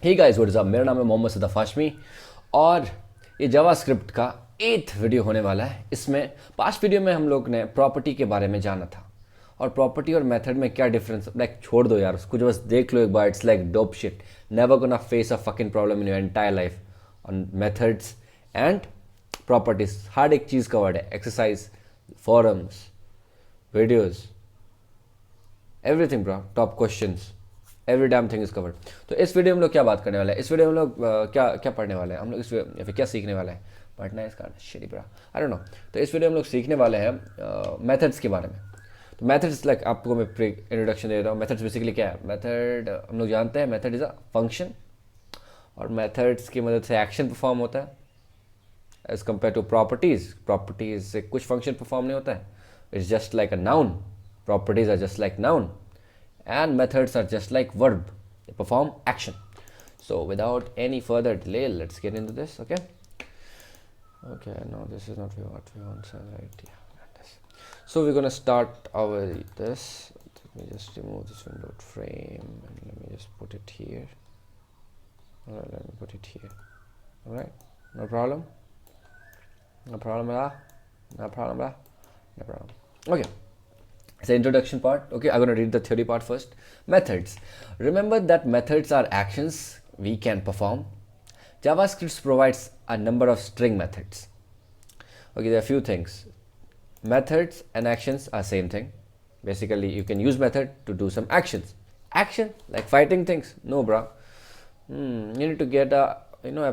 Hey guys what is up, मेरा नाम है मोहम्मद सदफ हाशमी और ये जावास्क्रिप्ट का 8th वीडियो होने वाला है। इसमें पास्ट वीडियो में हम लोग ने प्रॉपर्टी के बारे में जाना था और प्रॉपर्टी और मेथड में क्या डिफरेंस, लाइक छोड़ दो यार उसको, जो बस देख लो एक बार। It's like dope shit, never gonna face a fucking problem in your entire life on methods and properties. हर एक चीज़ कवर्ड है, exercise, forums, videos, everything bro, top questions, every damn thing is covered. तो इस video में हम लोग क्या बात करने वाले हैं, इस वीडियो में हम लोग क्या क्या पढ़ने वाले हैं, हम लोग इस या फिर क्या सीखने वाले हैं, पढ़ना है इसका shit bro, I don't know. तो इस वीडियो में हम लोग सीखने वाले हैं मेथड्स के बारे में। तो मेथड्स लाइक आपको मैं प्री इंट्रोडक्शन दे रहा हूँ। मेथड्स बेसिकली क्या है? मेथड हम लोग जानते हैं, मेथड इज़ अ फंक्शन और मेथड्स की मदद से एक्शन परफॉर्म होता है as compare to properties. Properties से कुछ फंक्शन परफॉर्म नहीं होता है, it's just like a noun. Properties are just like noun and methods are just like verb, they perform action. So without any further delay, let's get into this. Okay, no, this is not what we want, right? Yeah, so we're gonna start our this. Let me just remove this window frame and let me just put it here. All right, let me put it here. All right, no problem, no problem, no problem, no problem. Okay, it's the introduction part. Okay, I'm going to read the theory part first. Methods. Remember that methods are actions we can perform. JavaScript provides a number of string methods. Okay, there are a few things. Methods and actions are same thing. Basically, you can use method to do some actions. Action, like fighting things. No, bro. You need to get a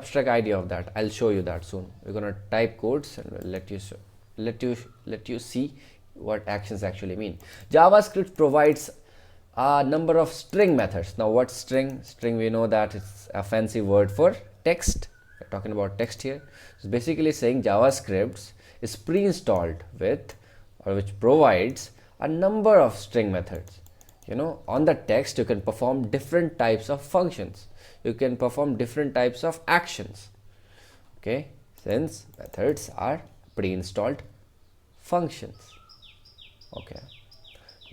abstract idea of that. I'll show you that soon. We're going to type codes and we'll let you see what actions actually mean. JavaScript provides a number of string methods. Now what's string? String, we know that it's a fancy word for text. We're talking about text here. It's basically saying JavaScript is pre-installed with, or which provides a number of string methods. On the text you can perform different types of functions. You can perform different types of actions. Okay, since methods are pre-installed functions. Okay,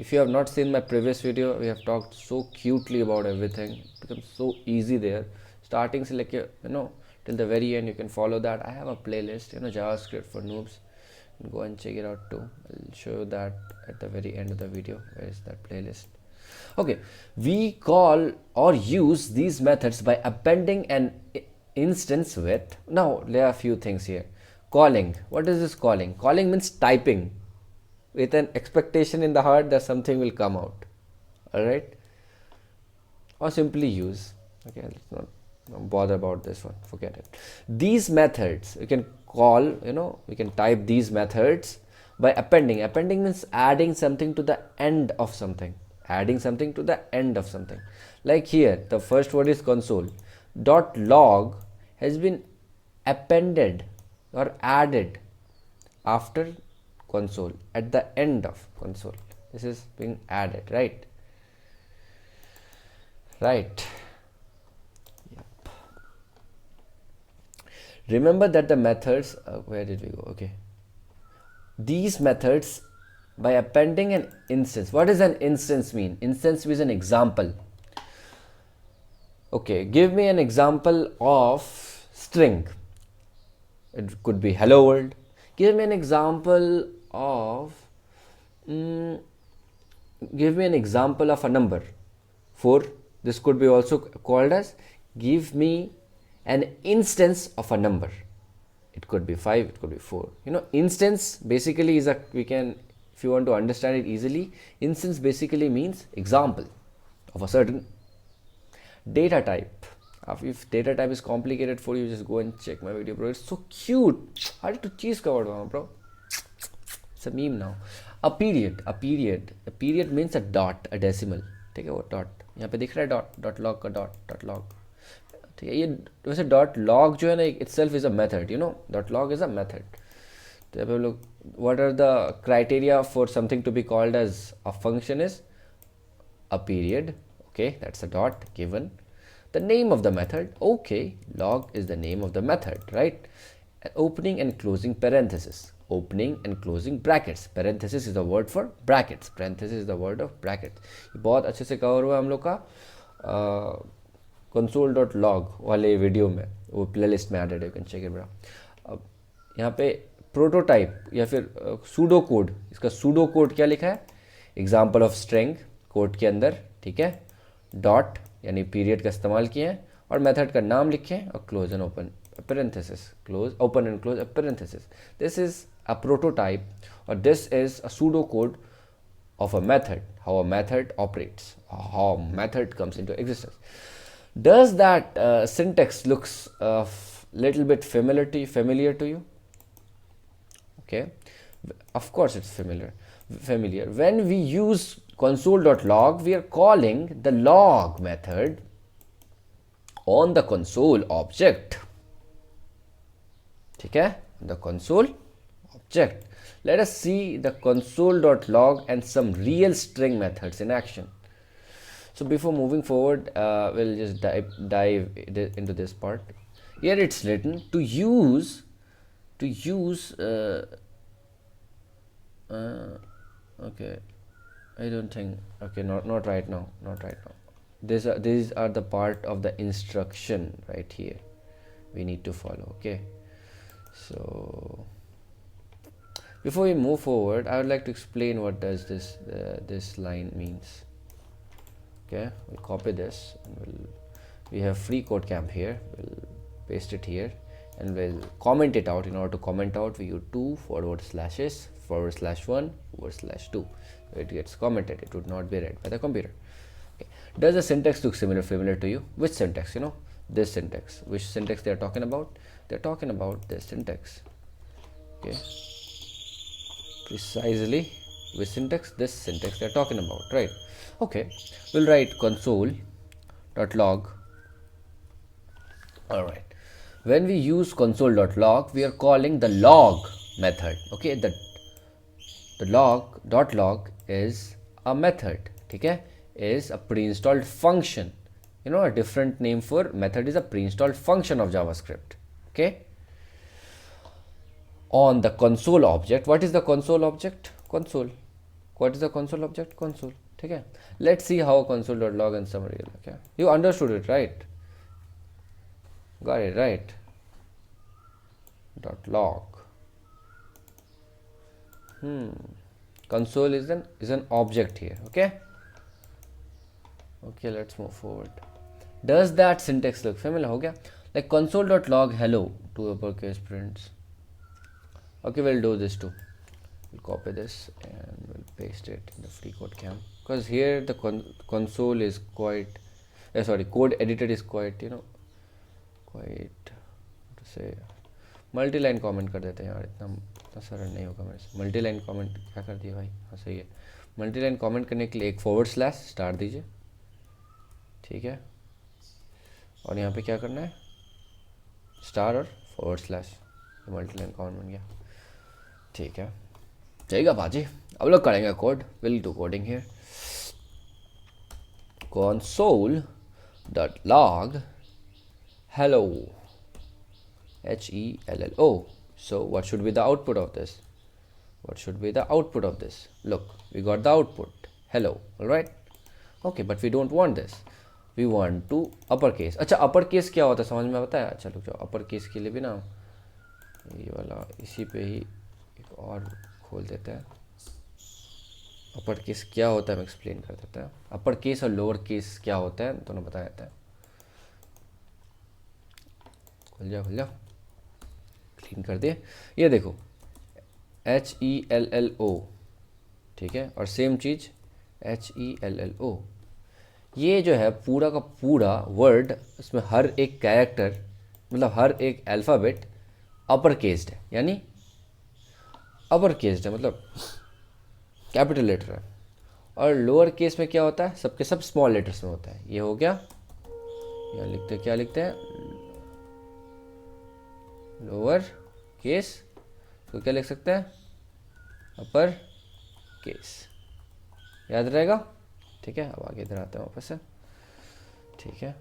if you have not seen my previous video, we have talked so cutely about everything. It becomes so easy there, starting to like till the very end. You can follow that. I have a playlist, JavaScript for noobs. You can go and check it out too. I'll show you that at the very end of the video. Where is that playlist? Okay, we call or use these methods by appending an instance with. Now there are a few things here. Calling, what is this calling? Calling means typing with an expectation in the heart that something will come out. All right, or simply use. Okay, let's not bother about this one, forget it. These methods you can call, we can type these methods by appending. Appending means adding something to the end of something, adding something to the end of something. Like here the first word is console. .log has been appended or added after console, at the end of console. This is being added, right? Yep. Remember that the methods, where did we go? Okay, these methods by appending an instance. What does an instance mean? Instance means an example. Okay, give me an example of string. It could be hello world. Give me an example of give me an example of a number 4. This could be also called as give me an instance of a number. It could be 5, it could be 4. Instance basically is we can, if you want to understand it easily, instance basically means example of a certain data type. If data type is complicated for you, just go and check my video, bro. It's so cute. How did you cheese covered one, bro? It's a meme now. A period means a dot, a decimal. ठीक है, वो dot यहाँ पे दिख रहा है, dot log का dot log. ठीक है, ये वैसे dot log जो है ना itself is a method. Dot log is a method. तो यहाँ पे लोग, what are the criteria for something to be called as a function is a period. Okay, that's a dot given. The name of the method. Okay, log is the name of the method, right? Opening and closing parenthesis. Opening and closing brackets. Parenthesis is the word for brackets. Parenthesis is the word of brackets. बहुत अच्छे से cover हुआ हम लोग का console.log वाले video में, वो प्लेलिस्ट में एडेड है, you can check it bro. अब यहाँ पे प्रोटोटाइप या फिर सूडो कोड, इसका सूडो कोड क्या लिखा है, एग्जाम्पल ऑफ स्ट्रिंग कोड के अंदर, ठीक है, डॉट यानी पीरियड का इस्तेमाल किए हैं, और मेथड का नाम लिखे और close and open parenthesis, close, open and close a parenthesis. This is a prototype, or this is a pseudocode of a method, how a method operates, how a method comes into existence. Does that syntax looks little bit familiar to you? Okay, of course it's familiar. When we use console.log, we are calling the log method on the console object. ठीक है, the console object. Let us see the console.log and some real string methods in action. So before moving forward, we'll just dive into this part. Here it's written to use okay, I don't think, okay, not right now. These are the part of the instruction right here we need to follow. Okay, so before we move forward, I would like to explain what does this line means. Okay, we'll copy this and we have free code camp here, we'll paste it here and we'll comment it out. In order to comment out, we use 2//1/2. It gets commented, it would not be read by the computer. Okay. Does the syntax look familiar to you? Which syntax? You know, this syntax. Which syntax they are talking about? They're talking about this syntax. Okay, precisely which syntax? This syntax they're talking about, right? Okay, we'll write console.log. all right, when we use console.log, we are calling the log method. Okay, the log.log is a method, okay, is a pre-installed function. You know, a different name for method is a pre-installed function of JavaScript. Okay, on the console object. What is the console object? Console. What is the console object? Console. Okay, let's see how console.log and summary. Okay, you understood it, right? Got it, right? .log. Console is an object here. Okay, let's move forward. Does that syntax look familiar? हो गया, like console.log hello to uppercase prints. Okay, we'll do this too. We'll copy this and we'll paste it in the free code camp, because here the console is quite code editor is quite, you know, quite to say, multi-line comment कर देते हैं यार, इतना सरल नहीं होगा मेरे से। multi-line comment क्या कर दिया भाई? हाँ सही है, multi-line comment करने के लिए एक / स्टार दीजिए, ठीक है, और यहाँ पे क्या करना है, स्टार और / मल्टी-लाइन कॉमन बन गया, ठीक है, चलेगा बाजी। अब लोग करेंगे code, will do coding here. console.log hello, HELLO. So what should be the output of this? Look, we got the output hello. All right, okay, but we don't want this, we want to uppercase. अच्छा, uppercase क्या होता है समझ में आता है? अच्छा रुक जाओ, uppercase के लिए भी ना ये वाला इसी पे ही एक और खोल देते हैं। अपर केस क्या होता है हम एक्सप्लेन कर देते हैं। अपर केस और लोअर केस क्या होता है दोनों बताया जाता है। खुल जाओ क्लीन कर दिए। ये देखो HELLO, ठीक है, और सेम चीज़ HELLO। ये जो है पूरा का पूरा वर्ड, इसमें हर एक कैरेक्टर मतलब हर एक अल्फ़ाबेट अपर केस्ड है, यानी अपर केस्ड है मतलब कैपिटल लेटर है। और लोअर केस में क्या होता है, सबके सब स्मॉल लेटर्स में होता है। ये हो गया, यहाँ लिखते हैं, क्या लिखते हैं, लोअर केस, तो क्या लिख सकते हैं, अपर केस, याद रहेगा, ठीक है। अब आगे इधर आते हैं वापस से, ठीक है।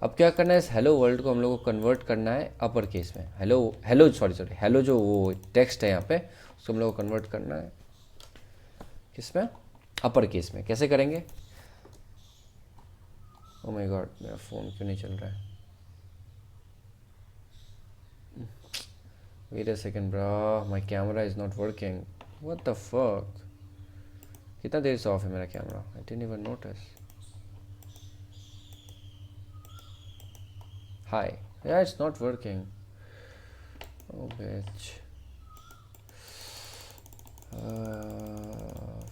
अब क्या करना है, इस हेलो वर्ल्ड को हम लोग को कन्वर्ट करना है अपर केस में। हेलो जो वो टेक्स्ट है यहाँ पे, उसको हम लोग को कन्वर्ट करना है किस में, अपर केस में। कैसे करेंगे, ओ माय गॉड, मेरा फ़ोन क्यों नहीं चल रहा है? Wait a second bro, my camera is not working, what the fuck. कितना देर से ऑफ है मेरा camera? I didn't even notice. Hi, yeah it's not working. Oh bitch,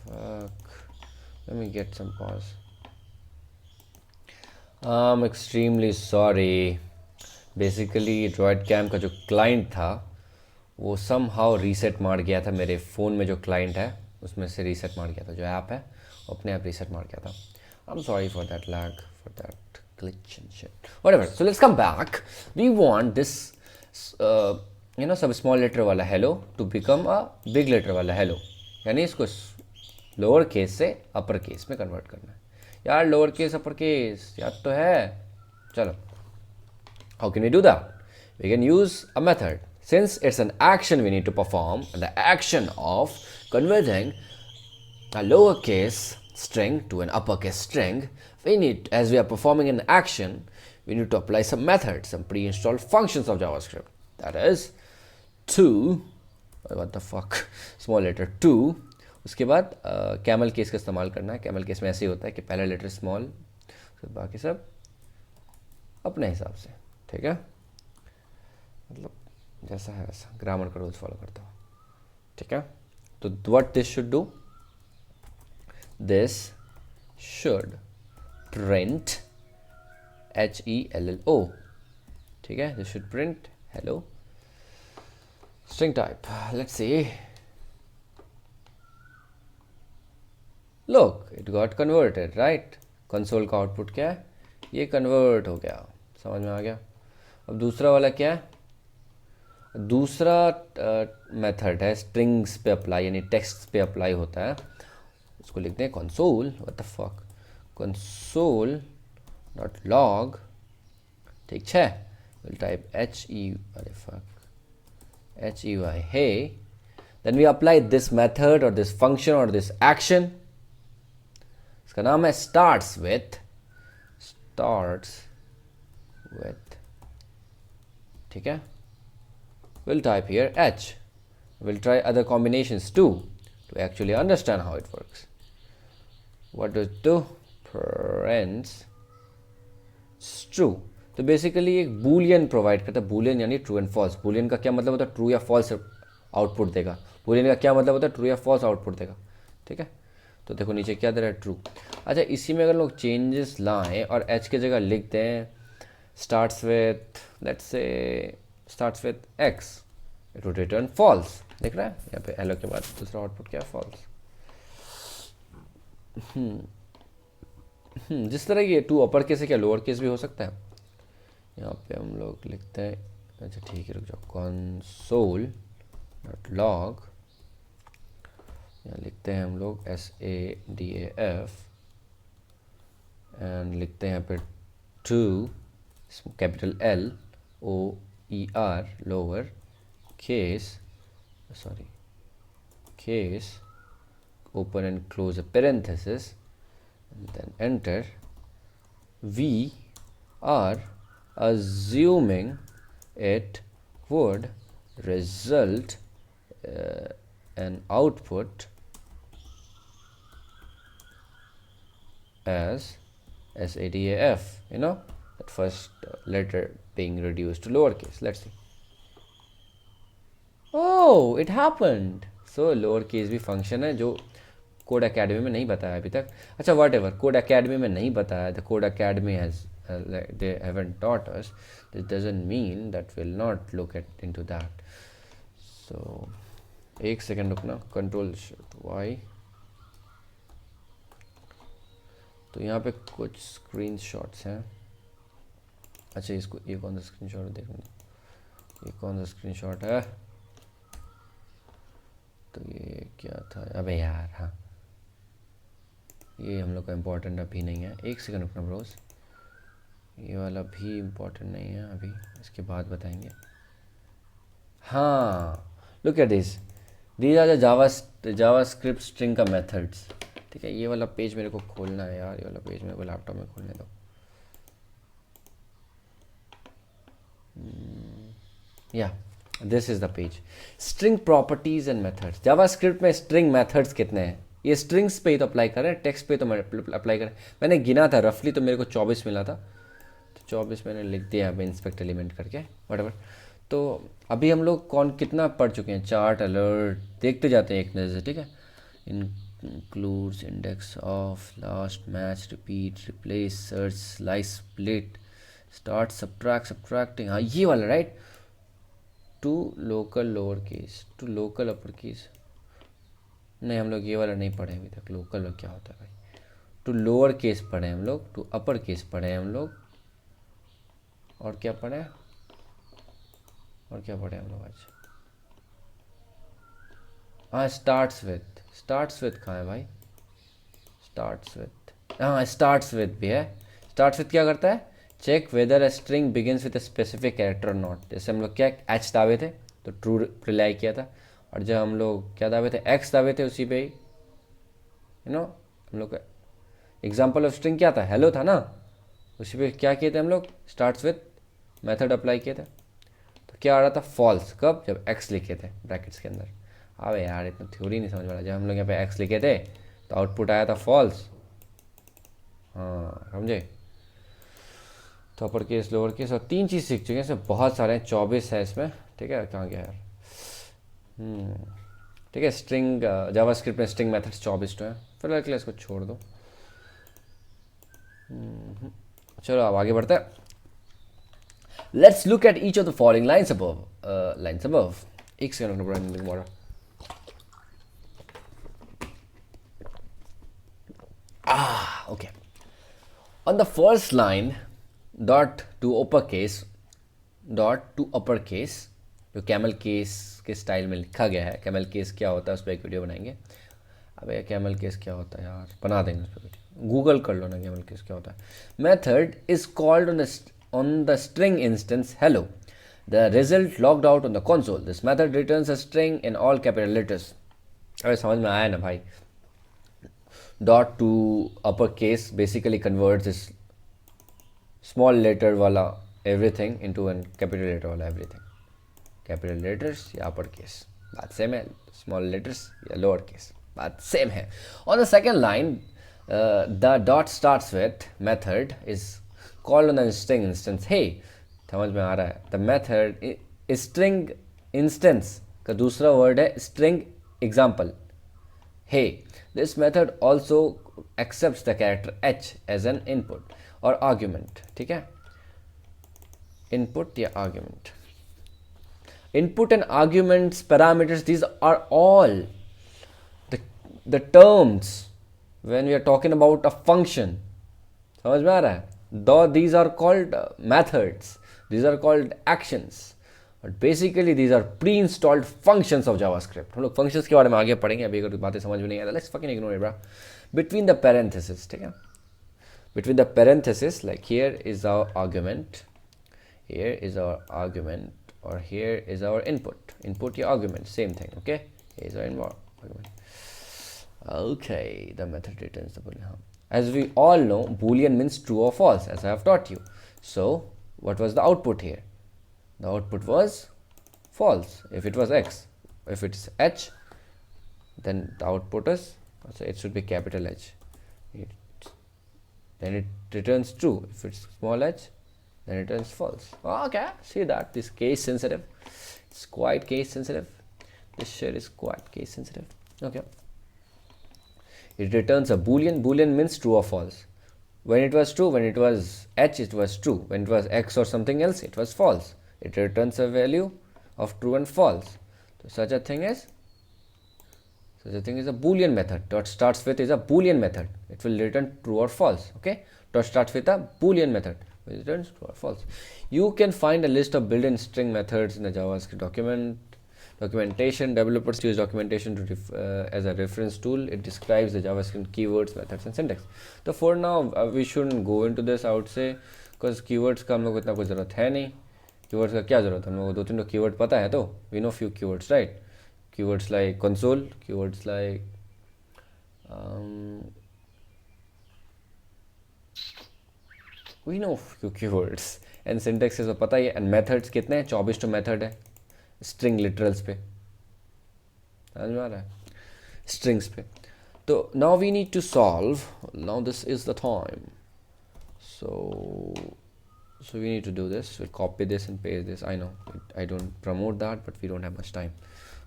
fuck. Let me get some pause. I'm extremely sorry. Basically DroidCam का जो client था वो somehow reset मार गया था। मेरे फ़ोन में जो क्लाइंट है उसमें से रीसेट मार गया था, जो ऐप है अपने आप रीसेट मार गया था। I am sorry for that lag, for that glitch and shit. Whatever. So let's come back. We want this सब स्मॉल लेटर वाला hello to become a big letter वाला हेलो, यानी इसको लोअर केस से upper case में convert करना है। यार लोअर केस अपर केस याद तो है। चलो, how can we do that? We can use a method. Since it's an action we need to perform, the action of converting a lowercase string to an uppercase string, we need, as we are performing an action, we need to apply some methods, some pre-installed functions of JavaScript. That is to, what the fuck, small letter to, उसके बाद camel case का इस्तेमाल करना है। Camel case में ऐसे ही होता है कि पहला लेटर स्मॉल, फिर बाकी सब अपने हिसाब से, ठीक है, मतलब जैसा है वैसा ग्रामर का रूल्स फॉलो करता हूँ, ठीक है। तो what this should do, this should print HELLO, ठीक है, this should print hello string type. Let's see. Look, it got converted, right? Console का आउटपुट क्या है? ये कन्वर्ट हो गया, समझ में आ गया। अब दूसरा वाला क्या है? दूसरा मेथड है स्ट्रिंग्स पे अप्लाई, यानी टेक्स्ट पे अप्लाई होता है। उसको लिखते हैं console, what the fuck, console dot log, ठीक है। Will type HEY, hey, then we apply this method or this function or this action, इसका नाम है starts with, ठीक है। we'll type here H, we'll try other combinations too to actually understand how it works. what does it do? Prints true. तो basically एक Boolean provide करता है। Boolean यानी ट्रू एंड फॉल्स। बूलियन का क्या मतलब होता है? ट्रू या फॉल्स आउटपुट देगा। बूलियन का क्या मतलब होता है? ट्रू या फॉल्स आउटपुट देगा, ठीक है। तो देखो नीचे क्या दे रहा है? ट्रू। अच्छा, इसी में अगर लोग चेंजेस लाएं और एच की जगह लिख दें starts with, let's say starts with x, it would return false. देख रहा है यहाँ पे हेलो के बाद दूसरा आउटपुट क्या है? फॉल्स। जिस तरह ये टू अपर केस है, क्या लोअर केस भी हो सकता है? यहाँ पे हम लोग लिखते हैं, अच्छा ठीक है रुक जाओ, कंसोल डॉट लॉग, यहाँ लिखते हैं हम लोग SADAF एंड लिखते हैं यहाँ पे to capital LOER lower case, sorry case, open and close a parenthesis and then enter. We are assuming it would result an output as SADAF, you know, that first letter being reduced to lowercase. Let's see. Oh, it happened. So lower case भी function है जो code academy में नहीं बताया अभी तक। अच्छा what ever, code academy में नहीं बताया, the code academy has they haven't taught us, this doesn't mean that we'll not look at into that. So एक सेकेंड रुकना, कंट्रोल Y, तो यहाँ पे कुछ स्क्रीन शॉट्स हैं। अच्छा इसको, ये कौन सा स्क्रीन शॉट है देखने, ये कौन सा स्क्रीन शॉट है? तो ये क्या था? अबे यार, हाँ ये हम लोग का इम्पोर्टेंट अभी नहीं है। एक सेकंड रुकना ब्रोस, ये वाला भी इम्पोर्टेंट नहीं है अभी, इसके बाद बताएंगे। हाँ, look at this, these are the JavaScript string का मेथड्स, ठीक है। ये वाला पेज मेरे को खोलना है यार, ये वाला पेज मेरे को लैपटॉप में खोलने दो। या this is the page. String properties and methods. JavaScript में स्ट्रिंग मेथड्स कितने हैं? ये स्ट्रिंग्स पे ही तो अप्लाई कर रहे हैं, टेक्स्ट पे तो अप्लाई कर रहे हैं। मैंने गिना था रफली, तो मेरे को 24 मिला था, तो 24 मैंने लिख दिया अब इंस्पेक्ट एलिमेंट करके, व्हाटएवर। तो अभी हम लोग कौन कितना पढ़ चुके हैं? चार्ट, अलर्ट, देखते जाते हैं एक नज़र से, ठीक है। Includes, index of, last, match, repeat, replace, search, slice, split, start, subtracting, हाँ ये वाला right. To local lower case, to local upper case, नहीं हम लोग ये वाला नहीं पढ़े अभी तक। लोकल क्या होता है भाई? टू लोअर केस पढ़े हम लोग, टू अपर केस पढ़े हम लोग, और क्या पढ़े, और क्या पढ़े हम लोग आज? हाँ स्टार्ट्स विथ कहाँ है भाई? स्टार्ट्स विथ, हाँ स्टार्ट्स विथ भी है। स्टार्ट्स विथ क्या करता है? Check whether a string begins with a specific character और नॉट। जैसे हम लोग क्या एच दावे थे तो ट्रू रिलाई किया था, और जब हम लोग क्या दावे थे? एक्स दावे थे, उसी पे ही हम लोग का एग्जाम्पल ऑफ स्ट्रिंग क्या था? हेलो था ना, उसी पे क्या किए थे हम लोग? स्टार्ट्स विथ मेथड अप्लाई किए थे। तो क्या आ रहा था? फॉल्स। कब? जब एक्स लिखे थे ब्रैकेट्स के अंदर। अबे यार इतना थ्योरी नहीं समझ वाला। जब हम लोग यहाँ पे एक्स लिखे थे तो आउटपुट आया था फॉल्स। हाँ समझे? तो अपर केस, लोअर केस, और 3 चीज़ सीख चुके हैं। इसमें बहुत सारे हैं, 24 है इसमें, ठीक है। कहाँ गया यार? ठीक है। स्ट्रिंग जावास्क्रिप्ट में स्ट्रिंग मेथड्स 24 तो हैं। फिलहाल के लिए इसको छोड़ दो। चलो अब आगे बढ़ते हैं। Let's look at each of the following lines above. एक सेकंड रुकना पड़ेगा। Okay. On the first line, dot to uppercase, जो कैमल केस के स्टाइल में लिखा गया है। कैमल केस क्या होता है उस पर एक वीडियो बनाएंगे। अब यार कैमल केस क्या होता है यार, बना देंगे उस पर वीडियो, गूगल कर लो ना कैमल केस क्या होता है। Method is called on the string instance hello. The result logged out on the console. This method returns a string in all capital letters. अरे समझ में आया ना भाई? Dot to upper case basically converts this small letter वाला everything into an capital letter वाला everything. Capital letters या upper case बात सेम है, स्मॉल लेटर्स या लोअर केस बात सेम है। On the second line the dot starts with method is called on the string instance. हे समझ में आ रहा है? द मेथड स्ट्रिंग इंस्टेंस का दूसरा वर्ड है string example. Hey this method also accepts the character h as an input और argument, ठीक है। इनपुट या argument, input and arguments, parameters, these are all the terms when we are talking about a function. समझ में आ रहा है? Though these are called methods, these are called actions, but basically these are pre-installed functions of JavaScript. हम लोग functions के बारे में आगे पढ़ेंगे, अभी अगर बातें समझ में नहीं आया let's fucking ignore it, bro. Between the parentheses, ठीक है? Between the parentheses, like here is our argument, here is our argument, or here is our input या argument, same thing, okay? Here is our argument. Okay, the method returns the boolean. As we all know, boolean means true or false, as I have taught you. So what was the output here? The output was false if it was x. If it's h, then the output is, so it should be capital H. Then it returns true. If it's small h, then it returns false. Okay, see that this case sensitive. It's quite case sensitive. This shit is quite case sensitive. Okay. It returns a boolean. Boolean means true or false. When it was true, when it was h, it was true. When it was x or something else, it was false. It returns a value of true and false. So such a thing is a boolean method. Dot starts with is a boolean method. It will return true or false. Okay. Dot starts with a boolean method. It returns true or false. You can find a list of built-in string methods in the JavaScript documentation. Developers use documentation as a reference tool. It describes the JavaScript keywords, methods, and syntax. So for now, we shouldn't go into this, I would say, because keywords का हम लोग इतना कुछ ज़रूरत है नहीं. Keywords का क्या ज़रूरत है? हम लोग 2-3 कीवर्ड पता है तो we know few keywords, right? Keywords like console, keywords like we know few keywords, and syntaxes तो पता ही है, एंड मेथड्स कितने हैं, 24 तो मेथड है स्ट्रिंग लिटरल्स पे, समझ में आ रहा है, स्ट्रिंग्स पे. तो now we need to solve, now this is the time. So we need to do this. We'll copy this and paste this. I know I don't promote that, but we don't have much time.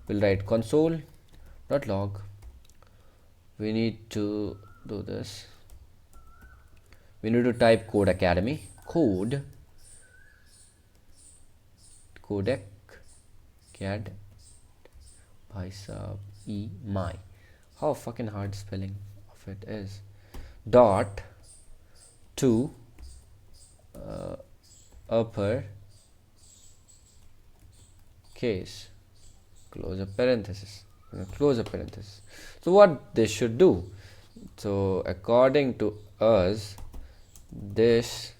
We'll write console.log. We need to do this. We need to type Code Academy. Codec cad bhai sahab e my. How fucking hard spelling of it is. Dot to upper case, close a parenthesis. So what this should do, so according to us, this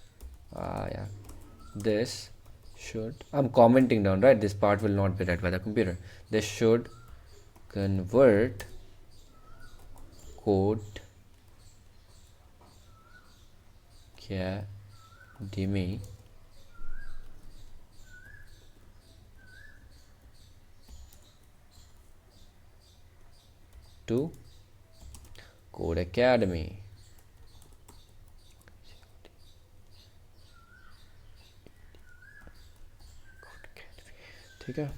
this should, I'm commenting down, right, this part will not be read by the computer. This should convert code academy to Code Academy. ठीक है,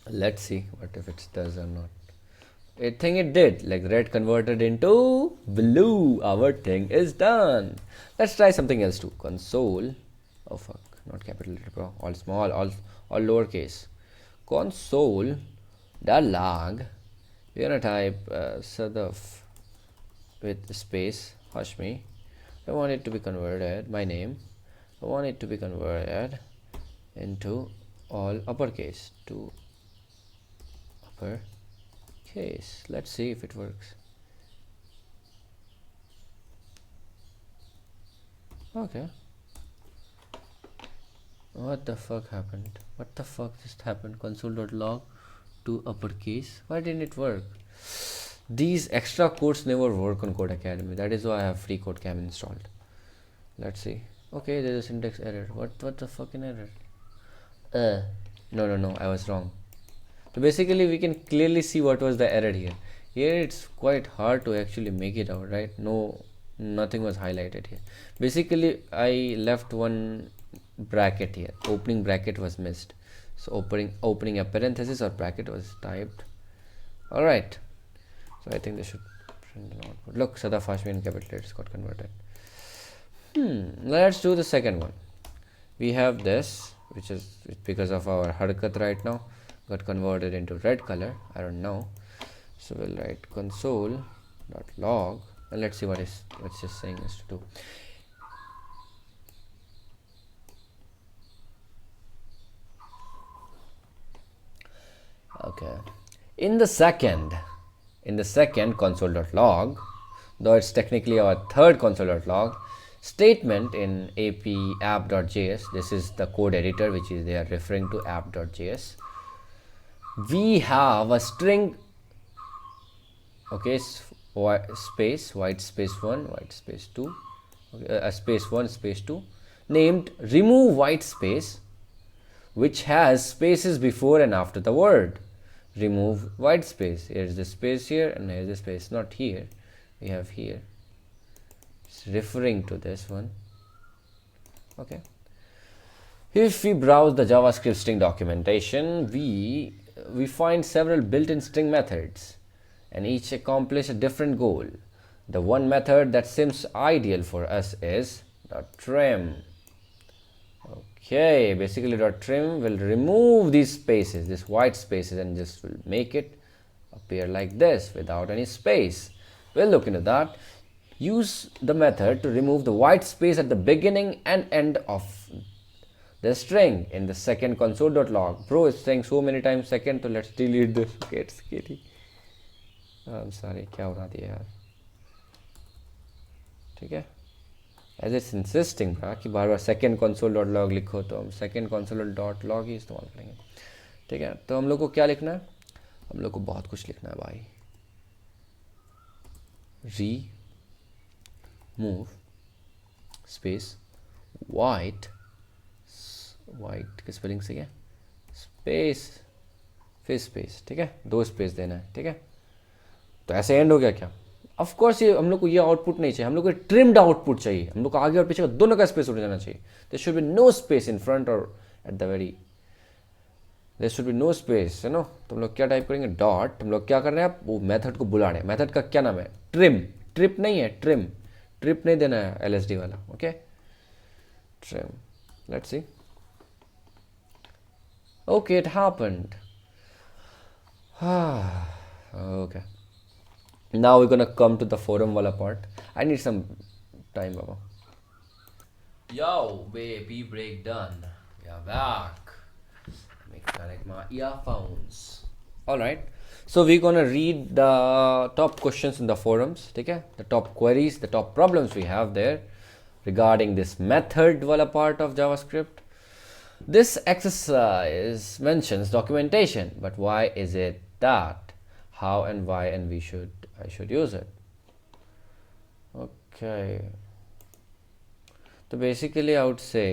let's see what if it does or not. I think it did, like red converted into blue. Our thing is done. Let's try something else too. Console, oh fuck, not capital letter bro, all small, all lowercase. Console dot log, we're gonna type Sadaf with space Hashmi. I want it to be converted, my name, I want it to be converted into all uppercase, to uppercase. Let's see if it works. Okay, what the fuck happened, what the fuck just happened? Console.log to uppercase, why didn't it work? These extra codes never work on Code Academy, that is why I have free code cam installed. Let's see. Okay, there's a syntax error. What the fucking error? No, I was wrong. So basically we can clearly see what was the error here. Here it's quite hard to actually make it out, right? No, nothing was highlighted here. Basically I left one bracket here, opening bracket was missed, so opening a parenthesis or bracket was typed. All right, so I think they should print an output. Look, Sadaf Hashmi in capital letters got converted. Let's do the second one. We have this, which is because of our harkat right now got converted into red color, I don't know. So we'll write console.log and let's see what it's just saying us to do. Okay, in the second console.log, though it's technically our third console.log statement in app.js, this is the code editor which is they are referring to app.js. We have a string, okay, space white space 1 white space 2, okay, space 1 space 2 named remove white space, which has spaces before and after the word. Remove white space, here's the space here and here's the space, not here, we have here, it's referring to this one. Okay, if we browse the JavaScript string documentation, we find several built-in string methods and each accomplish a different goal. The one method that seems ideal for us is .trim. Okay, basically .trim will remove these spaces, these white spaces, and just will make it appear like this without any space. We'll look into that. Use the method to remove the white space at the beginning and end of the string in the second console.log. Bro is saying so many times second, so let's delete this. Okay, it's scary. I'm sorry, क्या हो रहा था यार, ठीक है, as it's insisting कि बार बार second console.log लिखो, तो हम second console.log ही इस्तेमाल करेंगे. ठीक है, तो हम लोग को क्या लिखना है, हम लोग को बहुत कुछ लिखना है भाई. remove space वाइट की स्पेलिंग सही है, स्पेस फिर स्पेस, ठीक है, 2 स्पेस देना है, ठीक है। तो ऐसे एंड हो गया क्या? ऑफ कोर्स ये हम लोग को ये आउटपुट नहीं चाहिए, हम लोग को ट्रिम्ड आउटपुट चाहिए, हम लोग को आगे और पीछे का दोनों का स्पेस उड़ जाना चाहिए। There should be no space in front और at the very, there should be no space, है नो। तो हम लोग क्या टाइप करेंगे, डॉट, हम लोग क्या कर रहे हैं, वो मेथड को बुला रहे हैं। मेथड का क्या नाम है, ट्रिम, ट्रिप नहीं है, ट्रिम, ट्रिप नहीं देना है एलएसडी वाला, okay, trim. Let's see, okay it happened, okay, now we're gonna come to the forum wala part. I need some time, baba. Yo baby, break done, we are back. Let me connect my earphones. All right, so we're gonna read the top questions in the forums, okay, the top queries, the top problems we have there regarding this method wala part of JavaScript. This exercise mentions documentation, but why is it that, how and why, and I should use it. Okay, so basically I would say,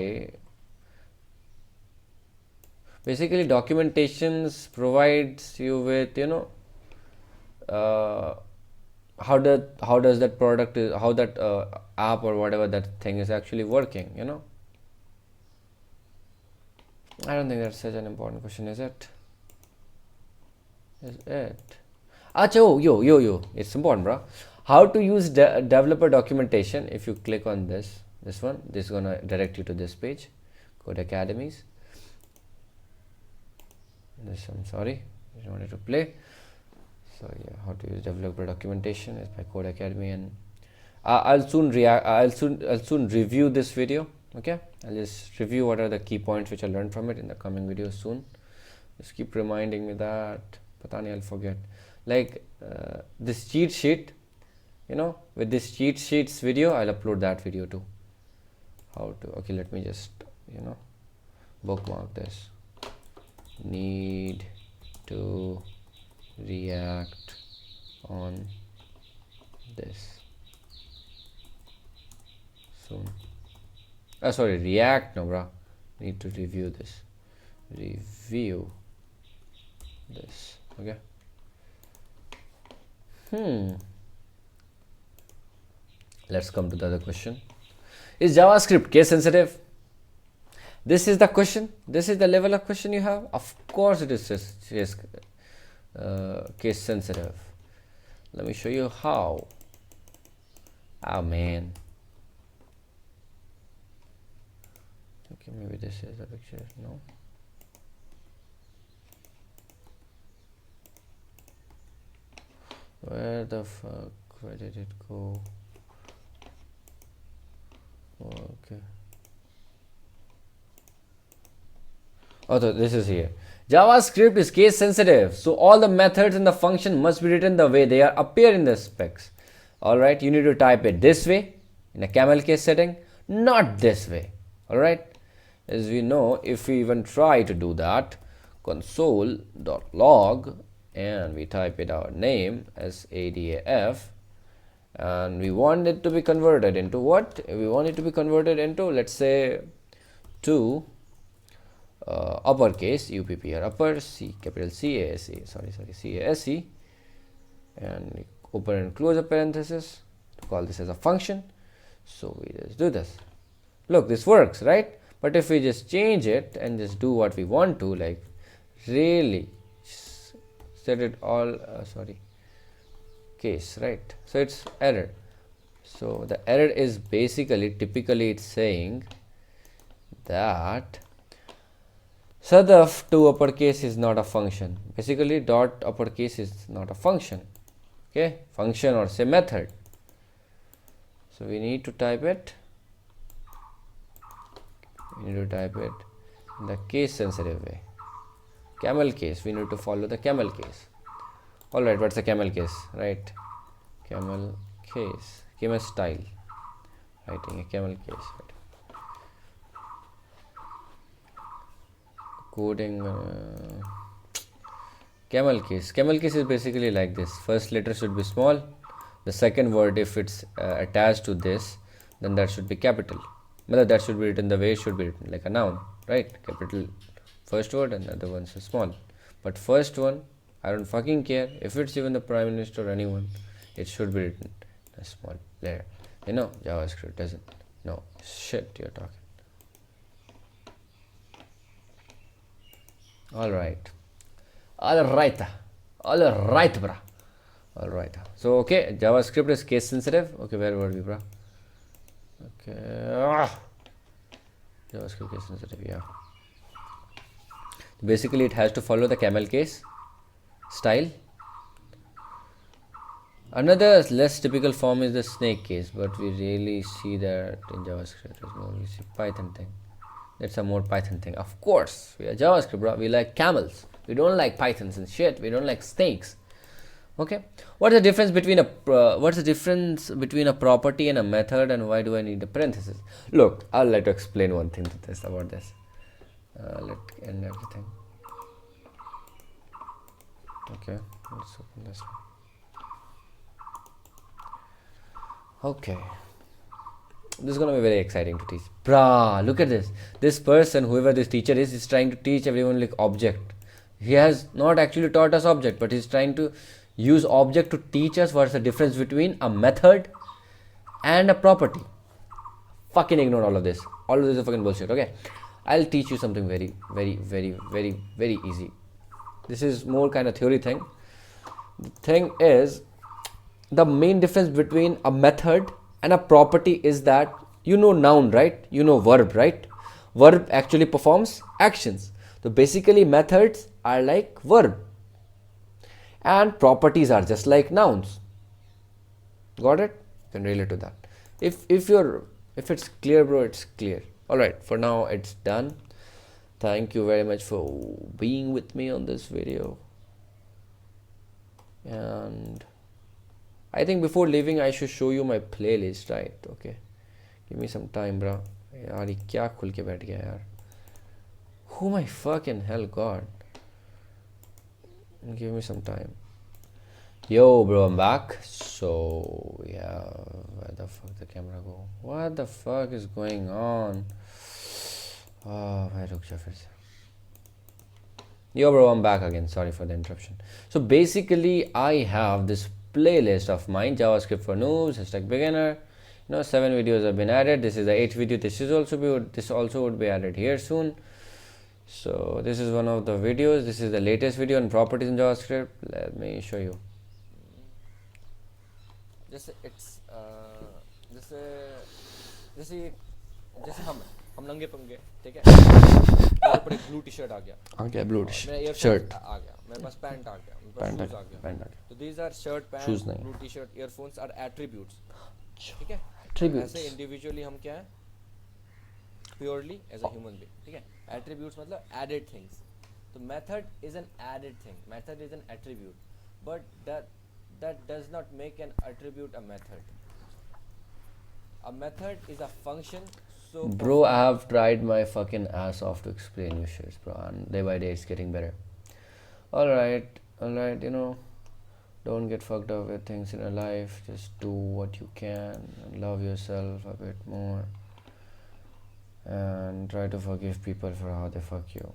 basically documentations provides you with, you know, how does that product is, how that app or whatever that thing is actually working, you know. I don't think that's such an important question, is it? Is it? Acha, yo, it's important, bro. How to use developer documentation? If you click on this one, this is gonna direct you to this page, Code Academies. This, I'm sorry, I just wanted to play. So yeah, how to use developer documentation is by Code Academy, and I'll soon review this video. Okay, I'll just review what are the key points which I learned from it in the coming video soon. Just keep reminding me that, pata nahi, I'll forget. Like this cheat sheet, you know, with this cheat sheets video, I'll upload that video too. How to, okay, let me just, you know, bookmark this. Need to react on this soon. Sorry, react, no bro, need to review this, okay. Let's come to the other question. Is JavaScript case sensitive? This is the question, this is the level of question you have. Of course it is case sensitive. Let me show you how. Oh man, okay, maybe this is the picture. No, where the fuck, where did it go? Okay, oh, so this is here. JavaScript is case sensitive, so all the methods and the function must be written the way they are appear in the specs. All right, you need to type it this way in a camel case setting, not this way. All right, as we know, if we even try to do that, console.log, and we type it our name as ADAF, and we want it to be converted into what? We want it to be converted into, let's say, to uppercase UPP or upper C, capital CASE, sorry, CASE, and we open and close a parenthesis to call this as a function. So we just do this. Look, this works, right? But if we just change it and just do what we want to, like really set it all, case, right? So it's error. So the error is basically, typically it's saying that sadaf to uppercase is not a function. Basically dot uppercase is not a function. Okay, function or say method. So we need to type it. We need to type it in the case sensitive way. Camel case, we need to follow the camel case. Alright, what's the camel case? Right, camel case, camel style, writing a camel case, right. Coding camel case is basically like this. First letter should be small, the second word, if it's attached to this, then that should be capital. Matlab that should be written the way it should be written, like a noun, right? Capital first word and the other one's a small. But first one, I don't fucking care if it's even the Prime Minister or anyone, it should be written a small letter. You know, JavaScript doesn't know shit you're talking. Alright, bruh. Alright. So okay, JavaScript is case sensitive. Okay, where were we, bruh? Okay. JavaScript case sensitive, yeah. Basically, it has to follow the camel case style. Another less typical form is the snake case, but we rarely see that in JavaScript. It's more we see Python thing. That's a more Python thing. Of course, we are JavaScript, bro. We like camels. We don't like pythons and shit. We don't like snakes. Okay. What's the difference between a property and a method, and why do I need a parenthesis? Look, I'll let you explain one thing to this about this. Let's end everything. Okay, let's open this one. Okay, this is gonna be very exciting to teach. Bruh, look at this. This person, whoever this teacher is trying to teach everyone like object. He has not actually taught us object, but he's trying to use object to teach us what's the difference between a method and a property. Fucking ignore all of this. All of this is fucking bullshit. Okay, I'll teach you something very, very, very, very, very easy. This is more kind of theory thing. The thing is, the main difference between a method and a property is that you know noun, right? You know verb, right? Verb actually performs actions. So basically methods are like verb and properties are just like nouns. Got it? You can relate to that. If it's clear, bro, it's clear. Alright, for now it's done. Thank you very much for being with me on this video. And I think before leaving I should show you my playlist, right? Okay, give me some time, bro. यार ये क्या खुल के बैठ गया यार? Oh my fucking hell, God! Give me some time. Yo, bro, I'm back. So yeah, where the fuck the camera go? What the fuck is going on? Oh, भाई रुक जा फिर से. Yo, bro, I'm back again. Sorry for the interruption. So basically, I have this playlist of mine, JavaScript for noobs, #beginner. 7 videos have been added. This is the 8th video. This also would be added here soon. So this is one of the videos. This is the latest video on properties in JavaScript. Let me show you. जैसे हम नंगे पंगे, ठीक है? मेरे ऊपर एक blue T shirt आ गया ब्लू शर्ट आ गया, मेरे पास पैंट आ गया, मेरे पास शूज आ गया. तो these are shirt, pants, blue t-shirt, earphones are attributes. ठीक है? ऐसे individually हम क्या है? Purely as a human being, ठीक है? Attributes मतलब added things. So method is an added thing. Method is an attribute, but that does not make an attribute a method. A method is a function. So bro, I have tried my fucking ass off to explain you shit, bro, and day by day it's getting better. Alright, don't get fucked up with things in your life. Just do what you can and love yourself a bit more. And try to forgive people for how they fuck you.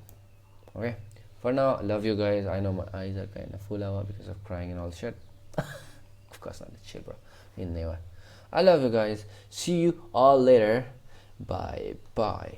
Okay? For now, love you guys. I know my eyes are kind of full hour because of crying and all shit. Of course not, chill, bro. Never. I love you guys. See you all later. Bye bye.